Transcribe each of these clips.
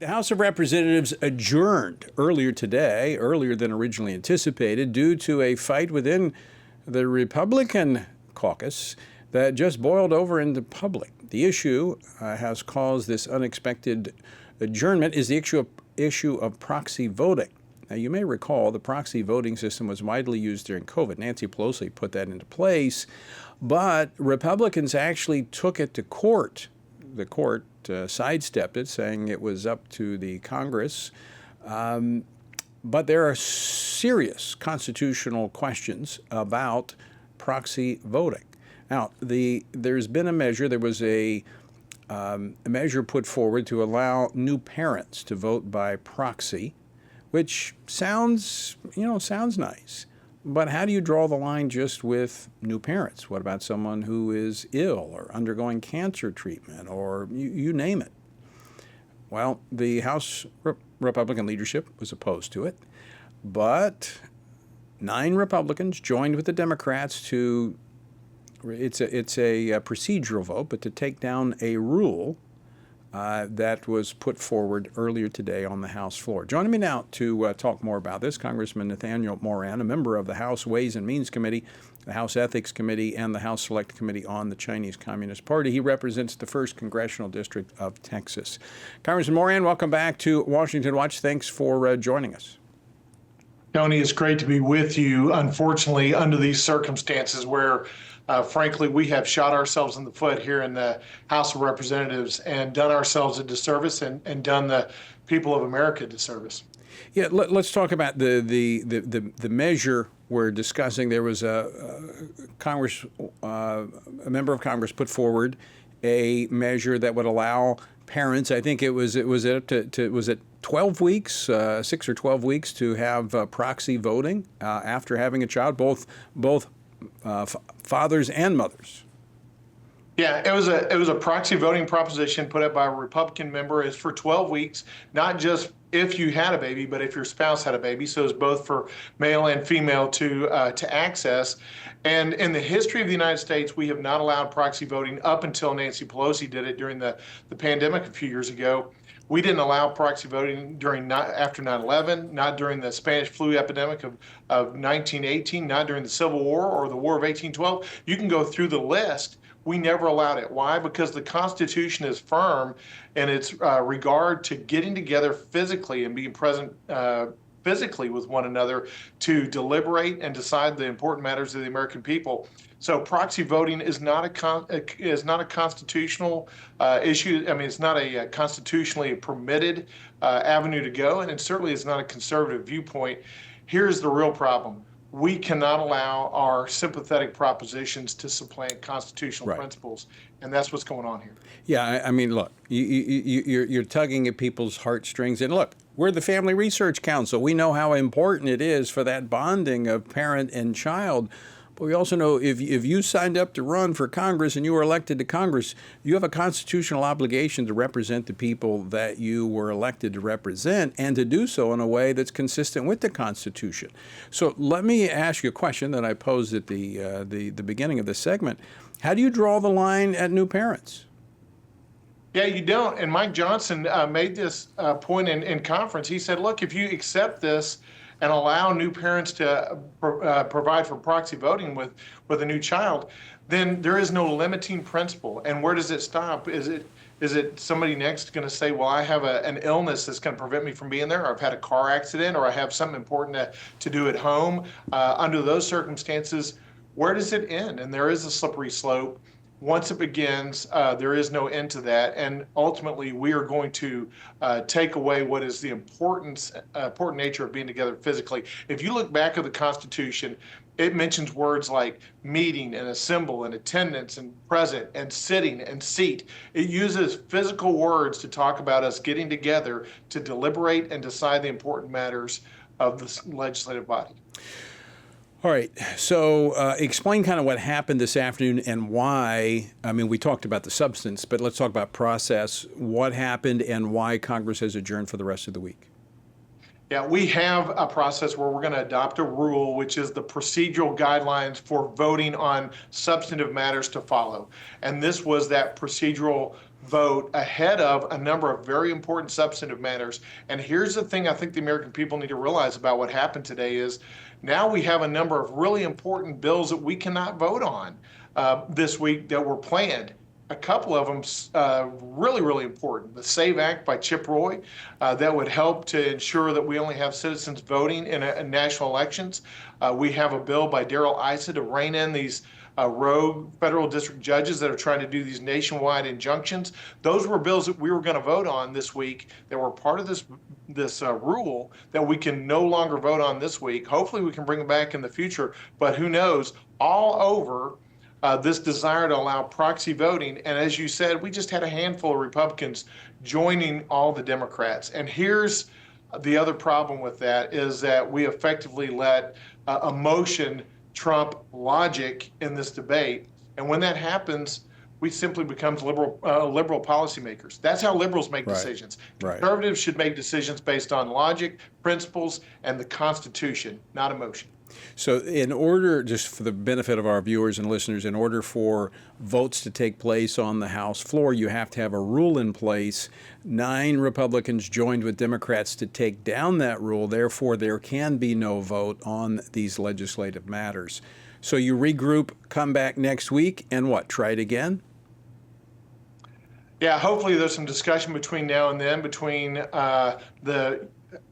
The House of Representatives adjourned earlier today, earlier than originally anticipated, due to a fight within the Republican caucus that just boiled over into public. The issue has caused this unexpected adjournment is the issue of proxy voting. Now, you may recall the proxy voting system was widely used during COVID. Nancy Pelosi put that into place, but Republicans actually took it to court. The court sidestepped it, saying it was up to the Congress. But there are serious constitutional questions about proxy voting. Now, there's been a measure. There was a measure put forward to allow new parents to vote by proxy, which sounds nice. But how do you draw the line just with new parents? What about someone who is ill or undergoing cancer treatment or you name it? Well, the House Republican leadership was opposed to it, but 9 Republicans joined with the Democrats to, it's a procedural vote, but to take down a rule that was put forward earlier today on the House floor. Joining me now to talk more about this, Congressman Nathaniel Moran, a member of the House Ways and Means Committee, the House Ethics Committee, and the House Select Committee on the Chinese Communist Party. He represents the 1st Congressional District of Texas. Congressman Moran, welcome back to Washington Watch. Thanks for joining us. Tony, it's great to be with you. Unfortunately, under these circumstances where frankly, we have shot ourselves in the foot here in the House of Representatives and done ourselves a disservice and done the people of America a disservice. Yeah, let's talk about the measure we're discussing. There was a member of Congress put forward a measure that would allow parents. I think it was up to was it 12 weeks, 6 or 12 weeks to have proxy voting after having a child, both fathers and mothers. Yeah, it was a proxy voting proposition put up by a Republican member. It's for 12 weeks, not just if you had a baby, but if your spouse had a baby. So it's both for male and female to access. And in the history of the United States, we have not allowed proxy voting up until Nancy Pelosi did it during the pandemic a few years ago. We didn't allow proxy voting after 9/11, not during the Spanish flu epidemic of 1918, not during the Civil War or the War of 1812. You can go through the list. We never allowed it. Why? Because the Constitution is firm in its regard to getting together physically and being present physically with one another to deliberate and decide the important matters of the American people. So proxy voting is not a constitutional issue. I mean, it's not a constitutionally permitted avenue to go, and it certainly is not a conservative viewpoint. Here's the real problem. We cannot allow our sympathetic propositions to supplant constitutional principles, and that's what's going on here. Yeah, I mean, look, you're tugging at people's heartstrings, and look, we're the Family Research Council. We know how important it is for that bonding of parent and child. But we also know if you signed up to run for Congress and you were elected to Congress, you have a constitutional obligation to represent the people that you were elected to represent and to do so in a way that's consistent with the Constitution. So let me ask you a question that I posed at the beginning of this segment. How do you draw the line at new parents? Yeah, you don't. And Mike Johnson made this point in conference. He said, look, if you accept this and allow new parents to provide for proxy voting with a new child, then there is no limiting principle. And where does it stop? Is it somebody next going to say, well, I have an illness that's going to prevent me from being there, or I've had a car accident, or I have something important to do at home? Under those circumstances, where does it end? And there is a slippery slope. Once it begins, there is no end to that, and ultimately we are going to take away what is the important nature of being together physically. If you look back at the Constitution, it mentions words like meeting and assemble and attendance and present and sitting and seat. It uses physical words to talk about us getting together to deliberate and decide the important matters of the legislative body. All right, so explain kind of what happened this afternoon and why. I mean, we talked about the substance, but let's talk about process. What happened and why Congress has adjourned for the rest of the week? Yeah, we have a process where we're going to adopt a rule, which is the procedural guidelines for voting on substantive matters to follow. And this was that procedural vote ahead of a number of very important substantive matters. And here's the thing I think the American people need to realize about what happened today is now we have a number of really important bills that we cannot vote on this week that were planned. A couple of them really, really important. The SAVE Act by Chip Roy that would help to ensure that we only have citizens voting in national elections. We have a bill by Darrell Issa to rein in these rogue federal district judges that are trying to do these nationwide injunctions. Those were bills that we were going to vote on this week that were part of this rule that we can no longer vote on this week. Hopefully we can bring them back in the future, but who knows, all over this desire to allow proxy voting. And as you said, we just had a handful of Republicans joining all the Democrats. And here's the other problem with that is that we effectively let emotion trump logic in this debate. And when that happens, we simply become liberal policymakers. That's how liberals make decisions. Conservatives should make decisions based on logic, principles, and the Constitution, not emotion. So in order, just for the benefit of our viewers and listeners, in order for votes to take place on the House floor, you have to have a rule in place. 9 Republicans joined with Democrats to take down that rule. Therefore, there can be no vote on these legislative matters. So you regroup, come back next week, and what, try it again? Yeah, hopefully there's some discussion between now and then between the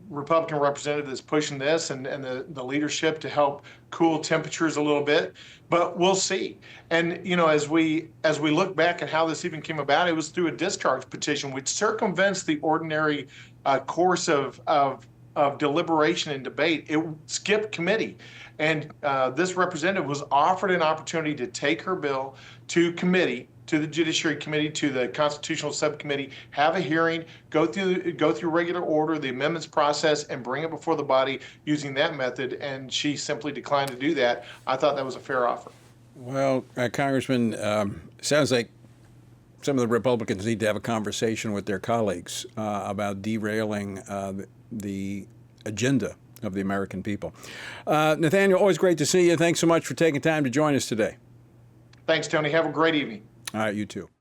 Republican representative that's pushing this and the leadership to help cool temperatures a little bit, but we'll see. And you know, as we look back at how this even came about, it was through a discharge petition, which circumvents the ordinary course of deliberation and debate. It skipped committee, and this representative was offered an opportunity to take her bill to committee, to the Judiciary Committee, to the Constitutional Subcommittee, have a hearing, go through regular order, the amendments process, and bring it before the body using that method, and she simply declined to do that. I thought that was a fair offer. Well, Congressman, sounds like some of the Republicans need to have a conversation with their colleagues about derailing the agenda of the American people. Nathaniel, always great to see you. Thanks so much for taking time to join us today. Thanks, Tony. Have a great evening. All right, you too.